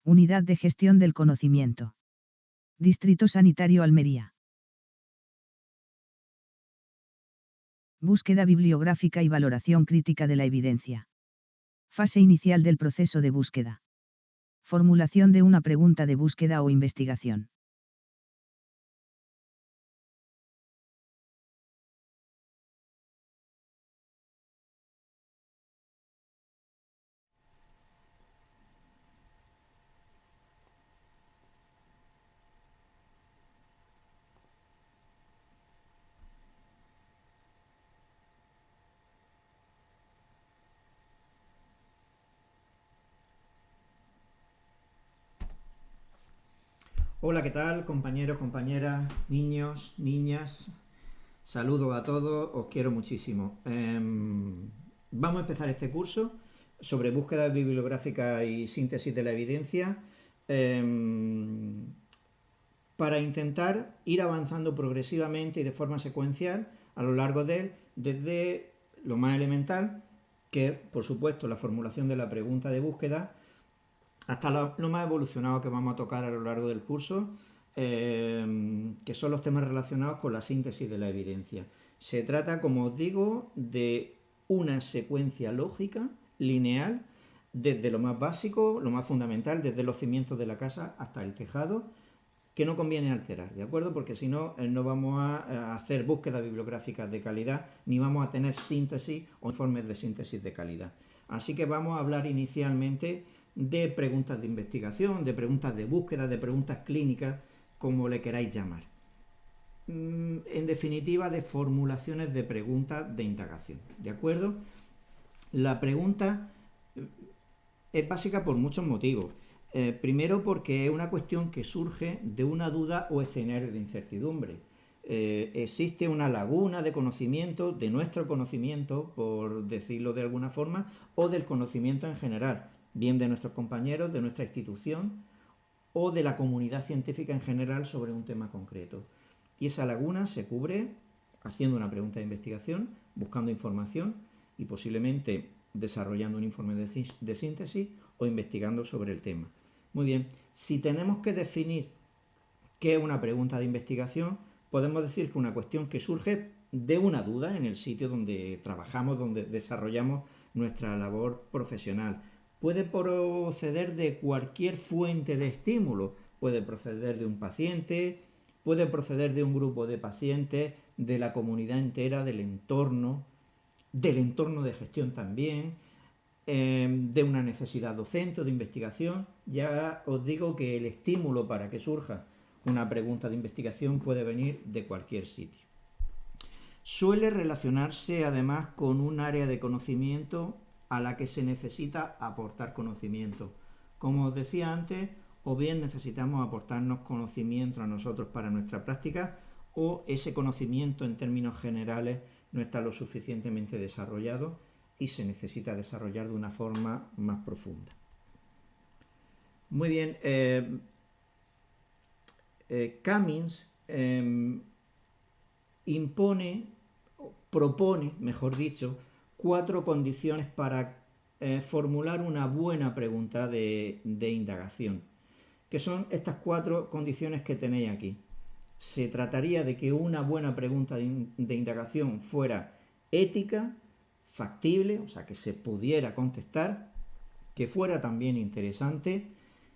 Unidad de Gestión del Conocimiento. Distrito Sanitario Almería. Búsqueda bibliográfica y valoración crítica de la evidencia. Fase inicial del proceso de búsqueda. Formulación de una pregunta de búsqueda o investigación. Hola, ¿qué tal, compañeros, compañeras, niños, niñas? Saludos a todos, os quiero muchísimo. Vamos a empezar este curso sobre búsqueda bibliográfica y síntesis de la evidencia para intentar ir avanzando progresivamente y de forma secuencial a lo largo de él, desde lo más elemental, que es, por supuesto, la formulación de la pregunta de búsqueda, hasta lo más evolucionado que vamos a tocar a lo largo del curso, que son los temas relacionados con la síntesis de la evidencia. Se trata, como os digo, de una secuencia lógica, lineal, desde lo más básico, lo más fundamental, desde los cimientos de la casa hasta el tejado, que no conviene alterar, ¿de acuerdo? Porque si no, no vamos a hacer búsquedas bibliográficas de calidad, ni vamos a tener síntesis o informes de síntesis de calidad. Así que vamos a hablar inicialmente de preguntas de investigación, de preguntas de búsqueda, de preguntas clínicas, como le queráis llamar. En definitiva, de formulaciones de preguntas de indagación, ¿de acuerdo? La pregunta es básica por muchos motivos. Primero, porque es una cuestión que surge de una duda o escenario de incertidumbre. Existe una laguna de conocimiento, de nuestro conocimiento, por decirlo de alguna forma, o del conocimiento en general, bien de nuestros compañeros, de nuestra institución o de la comunidad científica en general sobre un tema concreto. Y esa laguna se cubre haciendo una pregunta de investigación, buscando información y posiblemente desarrollando un informe de síntesis o investigando sobre el tema. Muy bien, si tenemos que definir qué es una pregunta de investigación, podemos decir que una cuestión que surge de una duda en el sitio donde trabajamos, donde desarrollamos nuestra labor profesional. Puede proceder de cualquier fuente de estímulo, puede proceder de un paciente, puede proceder de un grupo de pacientes, de la comunidad entera, del entorno de gestión también, de una necesidad docente o de investigación. Ya os digo que el estímulo para que surja una pregunta de investigación puede venir de cualquier sitio. Suele relacionarse además con un área de conocimiento a la que se necesita aportar conocimiento. Como os decía antes, o bien necesitamos aportarnos conocimiento a nosotros para nuestra práctica, o ese conocimiento en términos generales no está lo suficientemente desarrollado y se necesita desarrollar de una forma más profunda. Muy bien, Cummings propone, mejor dicho, 4 condiciones para formular una buena pregunta de indagación, que son estas 4 condiciones que tenéis aquí. Se trataría de que una buena pregunta de indagación fuera ética, factible, o sea, que se pudiera contestar, que fuera también interesante,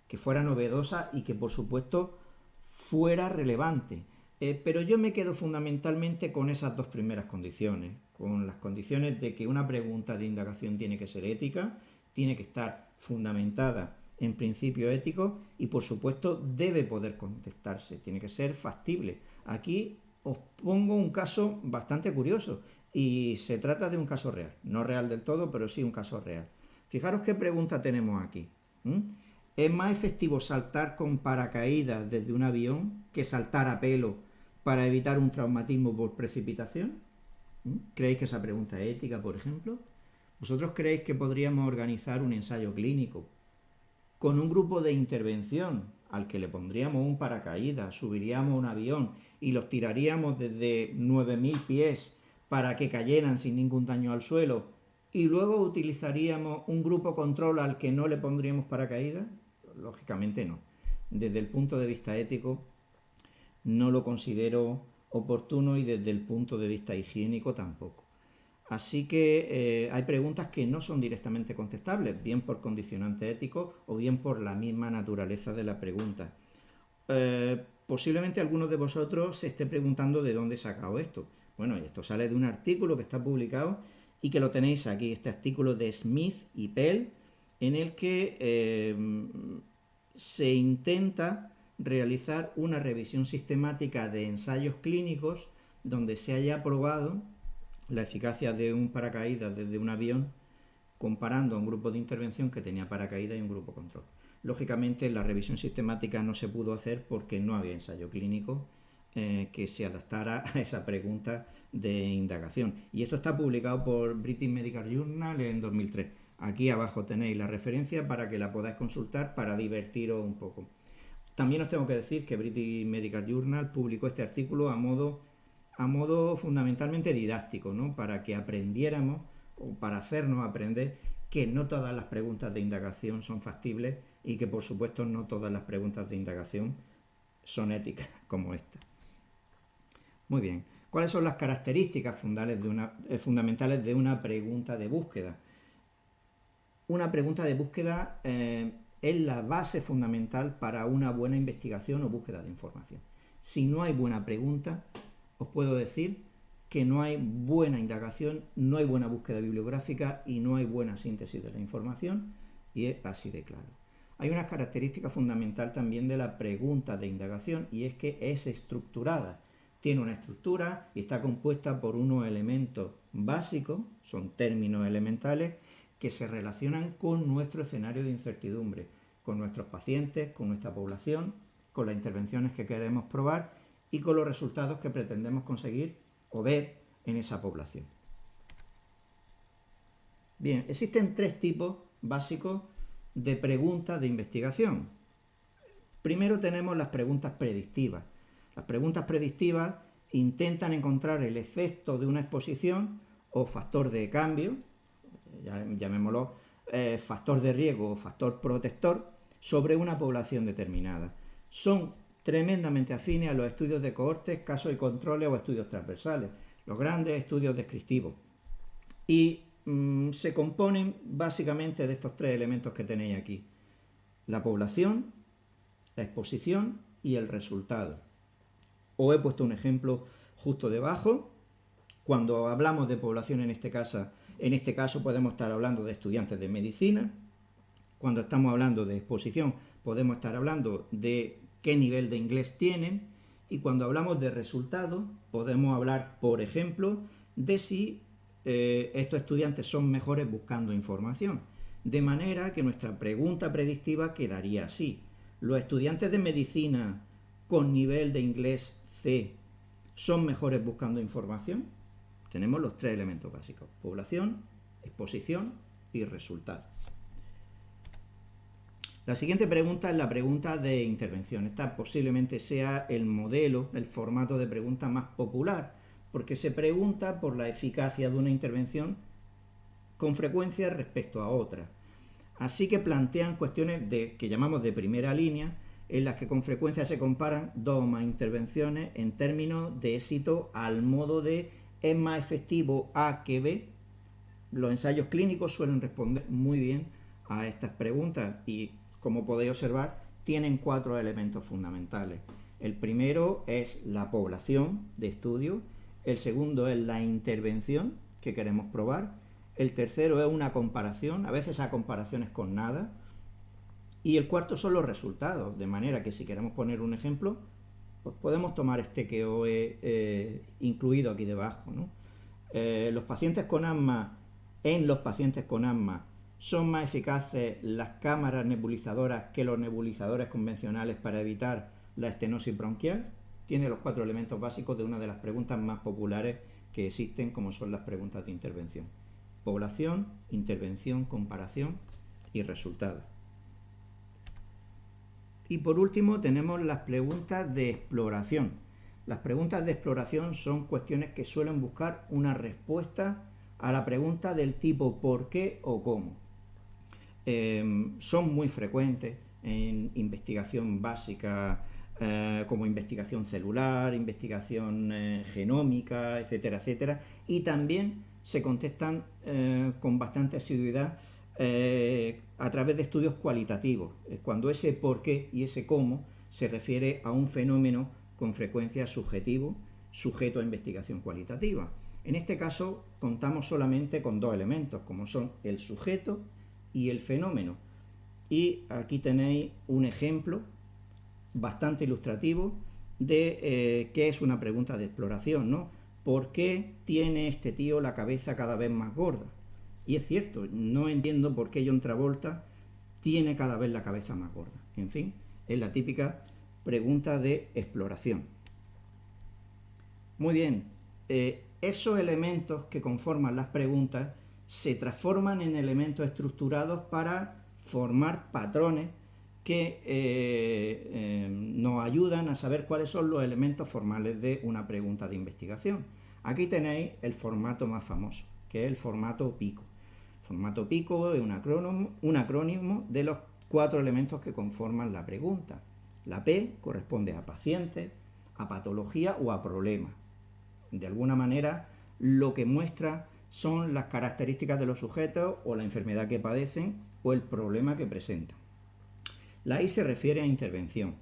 que fuera novedosa y que, por supuesto, fuera relevante. Pero yo me quedo fundamentalmente con esas 2 primeras condiciones, con las condiciones de que una pregunta de indagación tiene que ser ética, tiene que estar fundamentada en principios éticos y, por supuesto, debe poder contestarse, tiene que ser factible. Aquí os pongo un caso bastante curioso y se trata de un caso real, no real del todo, pero sí un caso real. Fijaros qué pregunta tenemos aquí. ¿Es más efectivo saltar con paracaídas desde un avión que saltar a pelo para evitar un traumatismo por precipitación? ¿Creéis que esa pregunta es ética, por ejemplo? ¿Vosotros creéis que podríamos organizar un ensayo clínico con un grupo de intervención al que le pondríamos un paracaídas, subiríamos un avión y los tiraríamos desde 9.000 pies para que cayeran sin ningún daño al suelo y luego utilizaríamos un grupo control al que no le pondríamos paracaídas? lógicamente no. Desde el punto de vista ético no lo considero oportuno y desde el punto de vista higiénico tampoco. Así que hay preguntas que no son directamente contestables, bien por condicionante ético o bien por la misma naturaleza de la pregunta. Posiblemente algunos de vosotros se esté preguntando de dónde he sacado esto. Bueno, esto sale de un artículo que está publicado y que lo tenéis aquí, este artículo de Smith y Pell, en el que se intenta realizar una revisión sistemática de ensayos clínicos donde se haya probado la eficacia de un paracaídas desde un avión comparando a un grupo de intervención que tenía paracaídas y un grupo control. Lógicamente la revisión sistemática no se pudo hacer porque no había ensayo clínico que se adaptara a esa pregunta de indagación. Y esto está publicado por British Medical Journal en 2003. Aquí abajo tenéis la referencia para que la podáis consultar para divertiros un poco. También os tengo que decir que British Medical Journal publicó este artículo a modo fundamentalmente didáctico, ¿no? Para que aprendiéramos o para hacernos aprender que no todas las preguntas de indagación son factibles y que por supuesto no todas las preguntas de indagación son éticas como esta. Muy bien, ¿cuáles son las características fundamentales de una pregunta de búsqueda? Una pregunta de búsqueda es la base fundamental para una buena investigación o búsqueda de información. Si no hay buena pregunta, os puedo decir que no hay buena indagación, no hay buena búsqueda bibliográfica y no hay buena síntesis de la información, y es así de claro. Hay una característica fundamental también de la pregunta de indagación y es que es estructurada. Tiene una estructura y está compuesta por unos elementos básicos, son términos elementales, que se relacionan con nuestro escenario de incertidumbre, con nuestros pacientes, con nuestra población, con las intervenciones que queremos probar y con los resultados que pretendemos conseguir o ver en esa población. Bien, existen tres tipos básicos de preguntas de investigación. Primero tenemos las preguntas predictivas. Las preguntas predictivas intentan encontrar el efecto de una exposición o factor de cambio, llamémoslo factor de riesgo o factor protector, sobre una población determinada. Son tremendamente afines a los estudios de cohortes, casos y controles o estudios transversales, los grandes estudios descriptivos. Y se componen básicamente de estos tres elementos que tenéis aquí: la población, la exposición y el resultado. Os he puesto un ejemplo justo debajo. Cuando hablamos de población en este caso podemos estar hablando de estudiantes de medicina. Cuando estamos hablando de exposición podemos estar hablando de qué nivel de inglés tienen, y cuando hablamos de resultados podemos hablar, por ejemplo, de si estos estudiantes son mejores buscando información. De manera que nuestra pregunta predictiva quedaría así: ¿los estudiantes de medicina con nivel de inglés C son mejores buscando información? Tenemos los tres elementos básicos: población, exposición y resultado. La siguiente pregunta es la pregunta de intervención. Esta posiblemente sea el modelo, el formato de pregunta más popular, porque se pregunta por la eficacia de una intervención con frecuencia respecto a otra. Así que plantean cuestiones que llamamos de primera línea, en las que con frecuencia se comparan dos o más intervenciones en términos de éxito al modo de ¿es más efectivo A que B? Los ensayos clínicos suelen responder muy bien a estas preguntas y, como podéis observar, tienen cuatro elementos fundamentales. El primero es la población de estudio, el segundo es la intervención que queremos probar, el tercero es una comparación, a veces a comparaciones con nada, y el cuarto son los resultados, de manera que si queremos poner un ejemplo, pues podemos tomar este que os he incluido aquí debajo, ¿no? En los pacientes con asma son más eficaces las cámaras nebulizadoras que los nebulizadores convencionales para evitar la estenosis bronquial. Tiene los cuatro elementos básicos de una de las preguntas más populares que existen, como son las preguntas de intervención: población, intervención, comparación y resultados. Y por último tenemos las preguntas de exploración. Las preguntas de exploración son cuestiones que suelen buscar una respuesta a la pregunta del tipo ¿por qué o cómo? Son muy frecuentes, en investigación básica, como investigación celular, investigación genómica, etcétera, etcétera, y también se contestan con bastante asiduidad a través de estudios cualitativos, cuando ese por qué y ese cómo se refiere a un fenómeno con frecuencia subjetivo, sujeto a investigación cualitativa. En este caso contamos solamente con dos elementos, como son el sujeto y el fenómeno. Y aquí tenéis un ejemplo bastante ilustrativo de qué es una pregunta de exploración, ¿no? ¿Por qué tiene este tío la cabeza cada vez más gorda? Y es cierto, no entiendo por qué John Travolta tiene cada vez la cabeza más gorda. En fin, es la típica pregunta de exploración. Muy bien, esos elementos que conforman las preguntas se transforman en elementos estructurados para formar patrones que nos ayudan a saber cuáles son los elementos formales de una pregunta de investigación. Aquí tenéis el formato más famoso, que es el formato PICO. El formato PICO es un acrónimo de los 4 elementos que conforman la pregunta. La P corresponde a paciente, a patología o a problema. De alguna manera, lo que muestra son las características de los sujetos o la enfermedad que padecen o el problema que presentan. La I se refiere a intervención.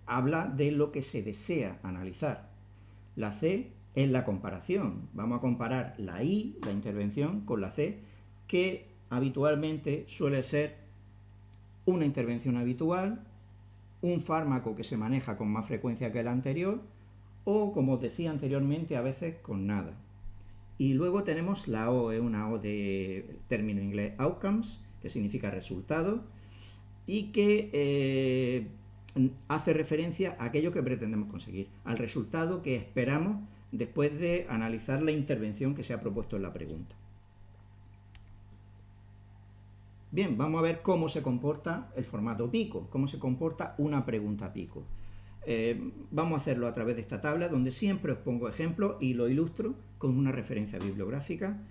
Habla de lo que se desea analizar. La C es la comparación. Vamos a comparar la I, la intervención, con la C, que habitualmente suele ser una intervención habitual, un fármaco que se maneja con más frecuencia que el anterior, o, como os decía anteriormente, a veces con nada. Y luego tenemos la O, es una O de término inglés outcomes, que significa resultado, y que hace referencia a aquello que pretendemos conseguir, al resultado que esperamos después de analizar la intervención que se ha propuesto en la pregunta. Bien, vamos a ver cómo se comporta el formato PICO, cómo se comporta una pregunta PICO. Vamos a hacerlo a través de esta tabla, donde siempre os pongo ejemplos y lo ilustro con una referencia bibliográfica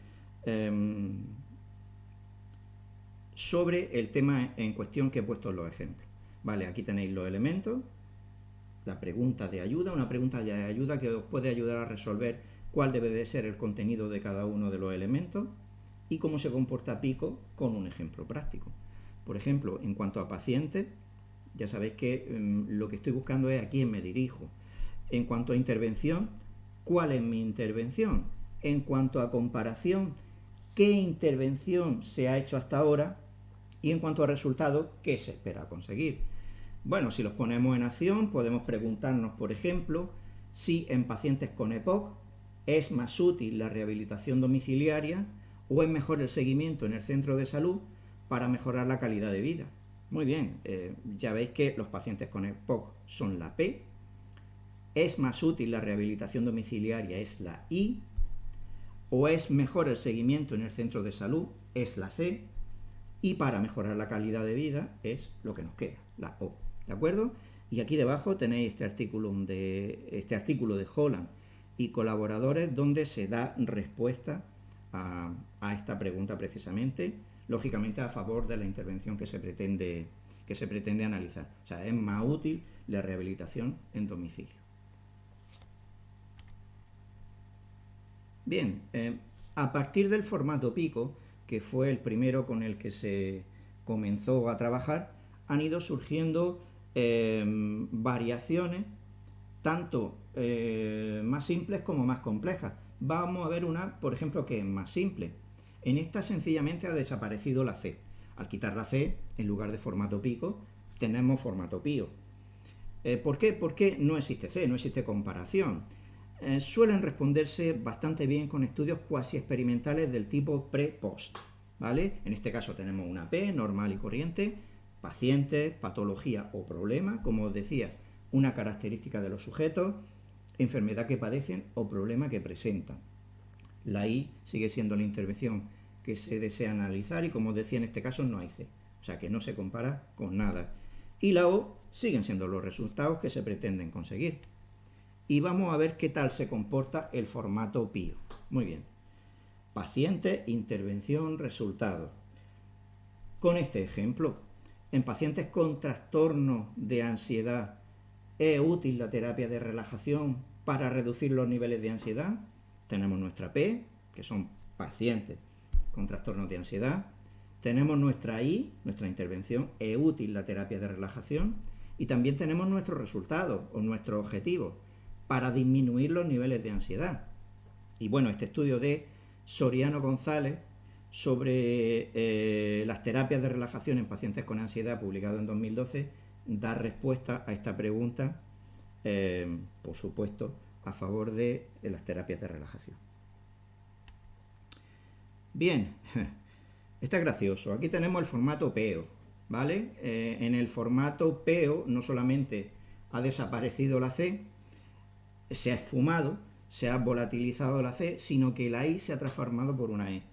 sobre el tema en cuestión que he puesto en los ejemplos. Vale, aquí tenéis los elementos, la pregunta de ayuda, una pregunta de ayuda que os puede ayudar a resolver cuál debe de ser el contenido de cada uno de los elementos y cómo se comporta PICO con un ejemplo práctico. Por ejemplo, en cuanto a pacientes, ya sabéis que lo que estoy buscando es a quién me dirijo. En cuanto a intervención, ¿cuál es mi intervención? En cuanto a comparación, ¿qué intervención se ha hecho hasta ahora? Y en cuanto a resultados, ¿qué se espera conseguir? Bueno, si los ponemos en acción, podemos preguntarnos, por ejemplo, si en pacientes con EPOC es más útil la rehabilitación domiciliaria o es mejor el seguimiento en el centro de salud para mejorar la calidad de vida. Muy bien, ya veis que los pacientes con EPOC son la P, es más útil la rehabilitación domiciliaria es la I, o es mejor el seguimiento en el centro de salud es la C, y para mejorar la calidad de vida es lo que nos queda, la O, ¿de acuerdo? Y aquí debajo tenéis este artículo de Holland y colaboradores donde se da respuesta a esta pregunta precisamente, lógicamente a favor de la intervención que se pretende analizar. O sea, es más útil la rehabilitación en domicilio. Bien, a partir del formato PICO, que fue el primero con el que se comenzó a trabajar, han ido surgiendo variaciones, tanto más simples como más complejas. Vamos a ver una, por ejemplo, que es más simple. En esta sencillamente ha desaparecido la C. Al quitar la C, en lugar de formato PICO, tenemos formato PIO. ¿Por qué? Porque no existe C, no existe comparación. Suelen responderse bastante bien con estudios cuasi experimentales del tipo pre-post, ¿vale? En este caso tenemos una P normal y corriente, paciente, patología o problema, como os decía, una característica de los sujetos, enfermedad que padecen o problema que presentan. La I sigue siendo la intervención que se desea analizar y, como os decía, en este caso no hay C, o sea que no se compara con nada. Y la O siguen siendo los resultados que se pretenden conseguir. Y vamos a ver qué tal se comporta el formato PIO. Muy bien. Paciente, intervención, resultado. con este ejemplo. En pacientes con trastornos de ansiedad, ¿es útil la terapia de relajación para reducir los niveles de ansiedad? Tenemos nuestra P, que son pacientes con trastornos de ansiedad. Tenemos nuestra I, nuestra intervención, ¿es útil la terapia de relajación? Y también tenemos nuestros resultados o nuestros objetivos para disminuir los niveles de ansiedad. Y bueno, este estudio de Soriano González sobre las terapias de relajación en pacientes con ansiedad, publicado en 2012, da respuesta a esta pregunta, por supuesto, a favor de las terapias de relajación. Bien, está gracioso. Aquí tenemos el formato PEO, ¿vale? En el formato PEO no solamente ha desaparecido la C, se ha esfumado, se ha volatilizado la C, sino que la I se ha transformado por una E.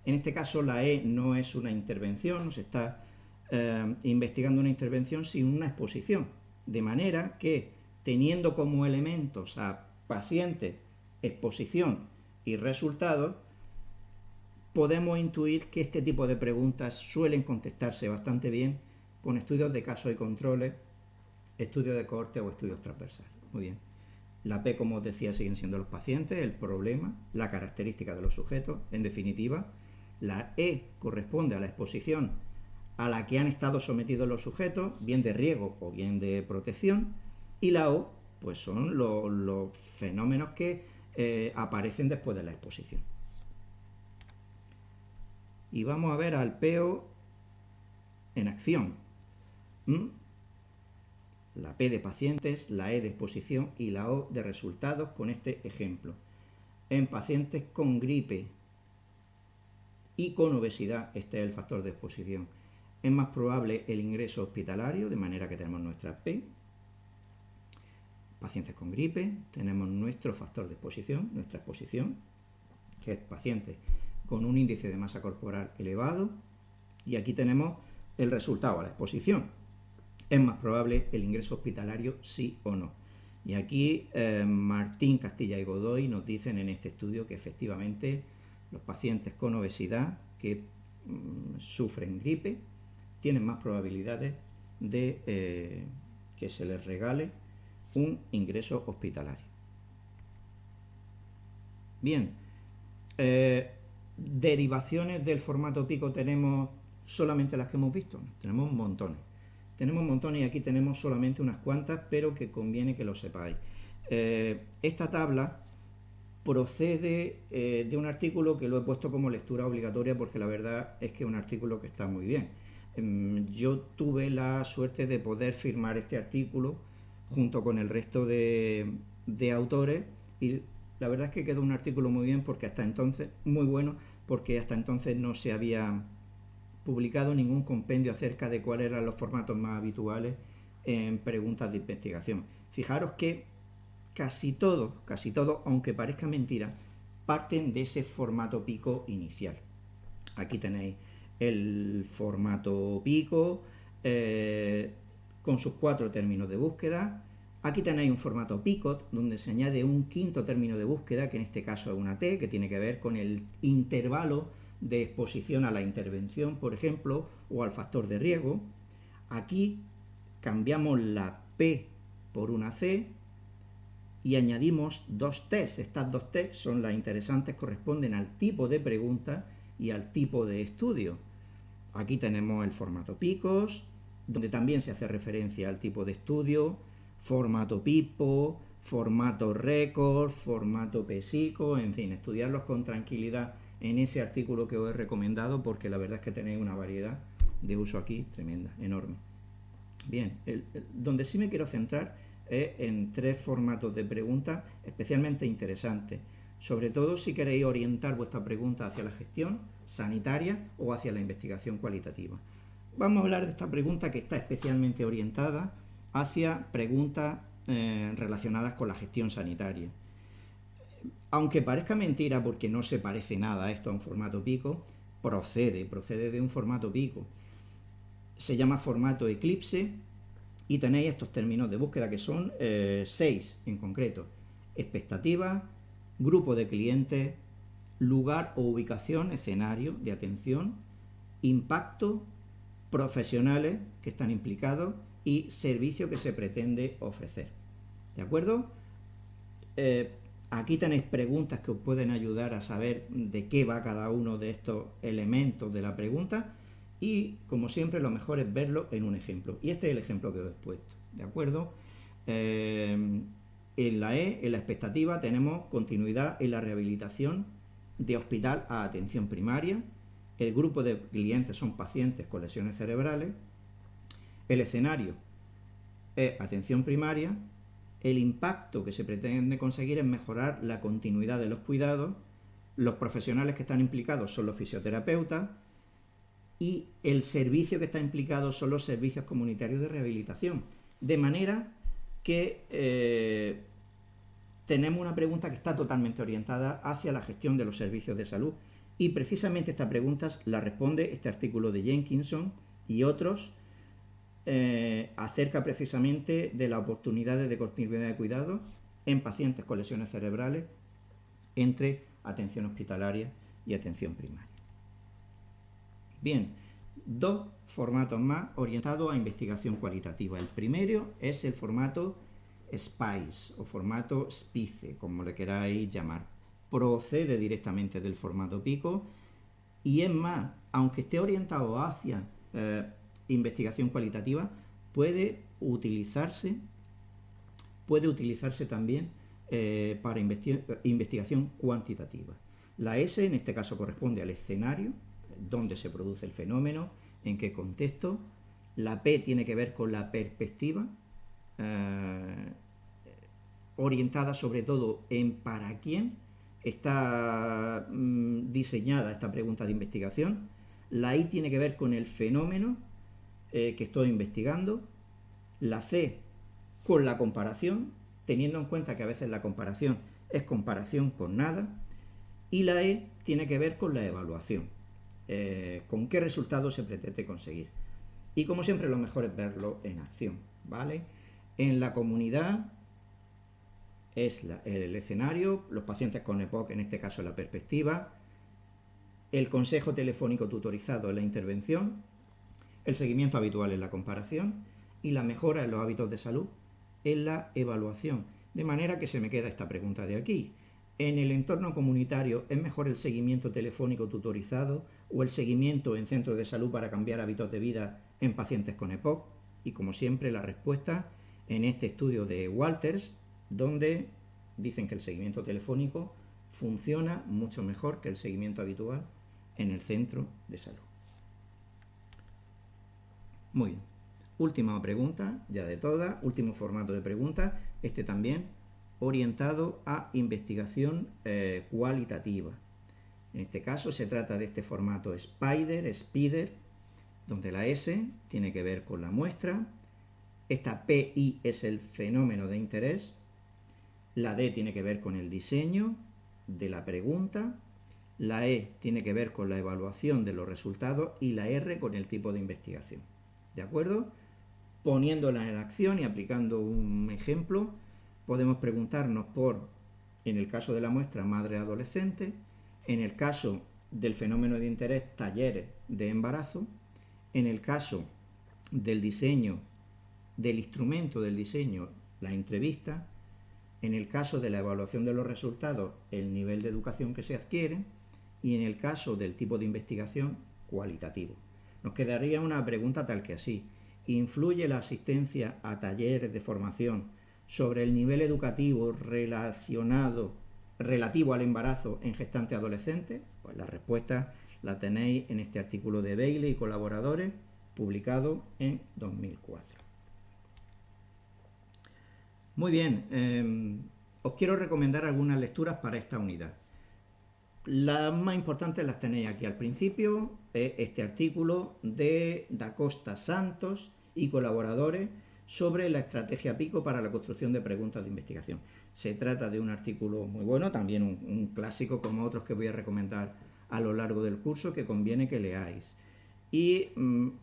En este caso la E no es una intervención, no se está investigando una intervención, sino una exposición. De manera que, teniendo como elementos a paciente, exposición y resultados, podemos intuir que este tipo de preguntas suelen contestarse bastante bien con estudios de casos y controles, estudios de cohorte o estudios transversales. Muy bien. La P, como os decía, siguen siendo los pacientes, el problema, la característica de los sujetos, en definitiva. La E corresponde a la exposición a la que han estado sometidos los sujetos, bien de riesgo o bien de protección, y la O, pues son los fenómenos que aparecen después de la exposición. Y vamos a ver al PEO en acción. La P de pacientes, la E de exposición y la O de resultados con este ejemplo. En pacientes con gripe y con obesidad, este es el factor de exposición. Es más probable el ingreso hospitalario, de manera que tenemos nuestra P. Pacientes con gripe, tenemos nuestro factor de exposición, nuestra exposición, que es paciente con un índice de masa corporal elevado. Y aquí tenemos el resultado a la exposición. Es más probable el ingreso hospitalario, sí o no. Y aquí Martín, Castilla y Godoy nos dicen en este estudio que efectivamente los pacientes con obesidad que sufren gripe tienen más probabilidades de que se les regale un ingreso hospitalario. Bien, derivaciones del formato pico tenemos solamente las que hemos visto, tenemos montones. Tenemos montones y aquí tenemos solamente unas cuantas, pero que conviene que lo sepáis. Esta tabla procede de un artículo que lo he puesto como lectura obligatoria porque la verdad es que es un artículo que está muy bien. Yo tuve la suerte de poder firmar este artículo junto con el resto de autores y la verdad es que quedó un artículo muy bien porque hasta entonces, muy bueno, porque hasta entonces no se había publicado ningún compendio acerca de cuáles eran los formatos más habituales en preguntas de investigación. Fijaros que casi todos, aunque parezca mentira, parten de ese formato pico inicial. Aquí tenéis el formato pico con sus 4 términos de búsqueda. Aquí tenéis un formato PICOT donde se añade un quinto término de búsqueda, que en este caso es una T, que tiene que ver con el intervalo de exposición a la intervención, por ejemplo, o al factor de riesgo. Aquí cambiamos la P por una C y añadimos 2 T's. Estas 2 T's son las interesantes, corresponden al tipo de pregunta y al tipo de estudio. Aquí tenemos el formato PICOS, donde también se hace referencia al tipo de estudio, formato PIPO, formato RECORD, formato PESICO, en fin, estudiarlos con tranquilidad en ese artículo que os he recomendado, porque la verdad es que tenéis una variedad de uso aquí tremenda, enorme. Bien, donde sí me quiero centrar es en 3 formatos de preguntas especialmente interesantes, sobre todo si queréis orientar vuestra pregunta hacia la gestión sanitaria o hacia la investigación cualitativa. Vamos a hablar de esta pregunta que está especialmente orientada hacia preguntas relacionadas con la gestión sanitaria. Aunque parezca mentira, porque no se parece nada a esto a un formato pico, procede de un formato pico. Se llama formato eclipse y tenéis estos términos de búsqueda que son 6 en concreto: expectativa, grupo de clientes, lugar o ubicación, escenario de atención, impacto profesionales que están implicados y servicio que se pretende ofrecer. ¿De acuerdo? Aquí tenéis preguntas que os pueden ayudar a saber de qué va cada uno de estos elementos de la pregunta y, como siempre, lo mejor es verlo en un ejemplo. Y este es el ejemplo que os he puesto. ¿De acuerdo? En la E, en la expectativa, tenemos continuidad en la rehabilitación de hospital a atención primaria. El grupo de clientes son pacientes con lesiones cerebrales. El escenario es atención primaria. El impacto que se pretende conseguir es mejorar la continuidad de los cuidados. Los profesionales que están implicados son los fisioterapeutas. Y el servicio que está implicado son los servicios comunitarios de rehabilitación. De manera que tenemos una pregunta que está totalmente orientada hacia la gestión de los servicios de salud. Y precisamente esta pregunta la responde este artículo de Jenkinson y otros acerca precisamente de las oportunidades de continuidad de cuidado en pacientes con lesiones cerebrales entre atención hospitalaria y atención primaria. Bien, dos formatos más orientados a investigación cualitativa. El primero es el formato SPICE o formato SPICE, como le queráis llamar. Procede directamente del formato PICO y es más, aunque esté orientado hacia investigación cualitativa, puede utilizarse también para investigación cuantitativa. La S en este caso corresponde al escenario, dónde se produce el fenómeno, en qué contexto. La P tiene que ver con la perspectiva, orientada sobre todo en para quién está diseñada esta pregunta de investigación. La I tiene que ver con el fenómeno que estoy investigando. La C con la comparación, teniendo en cuenta que a veces la comparación es comparación con nada. Y la E tiene que ver con la evaluación, con qué resultados se pretende conseguir. Y como siempre lo mejor es verlo en acción, ¿vale? En la comunidad es el escenario, los pacientes con EPOC, en este caso la perspectiva, el consejo telefónico tutorizado en la intervención, el seguimiento habitual en la comparación y la mejora en los hábitos de salud en la evaluación. De manera que se me queda esta pregunta de aquí. ¿En el entorno comunitario es mejor el seguimiento telefónico tutorizado o el seguimiento en centros de salud para cambiar hábitos de vida en pacientes con EPOC? Y como siempre la respuesta en este estudio de Walters, donde dicen que el seguimiento telefónico funciona mucho mejor que el seguimiento habitual en el centro de salud. Muy bien. Última pregunta, ya de todas, último formato de pregunta, este también orientado a investigación cualitativa. En este caso se trata de este formato SPIDER, donde la S tiene que ver con la muestra, esta PI es el fenómeno de interés, la D tiene que ver con el diseño de la pregunta, la E tiene que ver con la evaluación de los resultados y la R con el tipo de investigación. ¿De acuerdo? Poniéndola en acción y aplicando un ejemplo, podemos preguntarnos por, en el caso de la muestra, madre-adolescente, en el caso del fenómeno de interés, talleres de embarazo, en el caso del diseño, del instrumento del diseño, la entrevista, en el caso de la evaluación de los resultados, el nivel de educación que se adquiere, y en el caso del tipo de investigación, cualitativo. Nos quedaría una pregunta tal que así: ¿influye la asistencia a talleres de formación sobre el nivel educativo relativo al embarazo en gestantes adolescentes? Pues la respuesta la tenéis en este artículo de Bailey y colaboradores, publicado en 2004. Muy bien, os quiero recomendar algunas lecturas para esta unidad. Las más importantes las tenéis aquí al principio, este artículo de Da Costa Santos y colaboradores sobre la estrategia PICO para la construcción de preguntas de investigación. Se trata de un artículo muy bueno, también un clásico como otros que voy a recomendar a lo largo del curso, que conviene que leáis. Y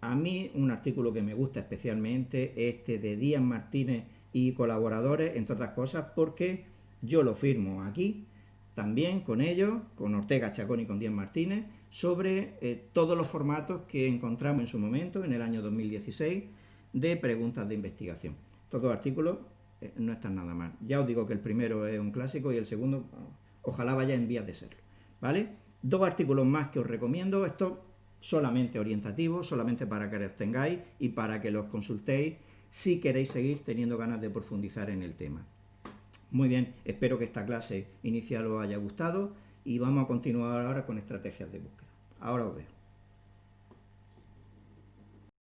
a mí un artículo que me gusta especialmente, este de Díaz Martínez y colaboradores, entre otras cosas, porque yo lo firmo aquí, también con ellos, con Ortega Chacón y con Díaz Martínez, sobre todos los formatos que encontramos en su momento, en el año 2016, de preguntas de investigación. Estos dos artículos no están nada mal. Ya os digo que el primero es un clásico y el segundo, ojalá vaya en vías de serlo, ¿vale? 2 artículos más que os recomiendo, estos solamente orientativos, solamente para que los tengáis y para que los consultéis si queréis seguir teniendo ganas de profundizar en el tema. Muy bien, espero que esta clase inicial os haya gustado y vamos a continuar ahora con estrategias de búsqueda. Ahora os veo.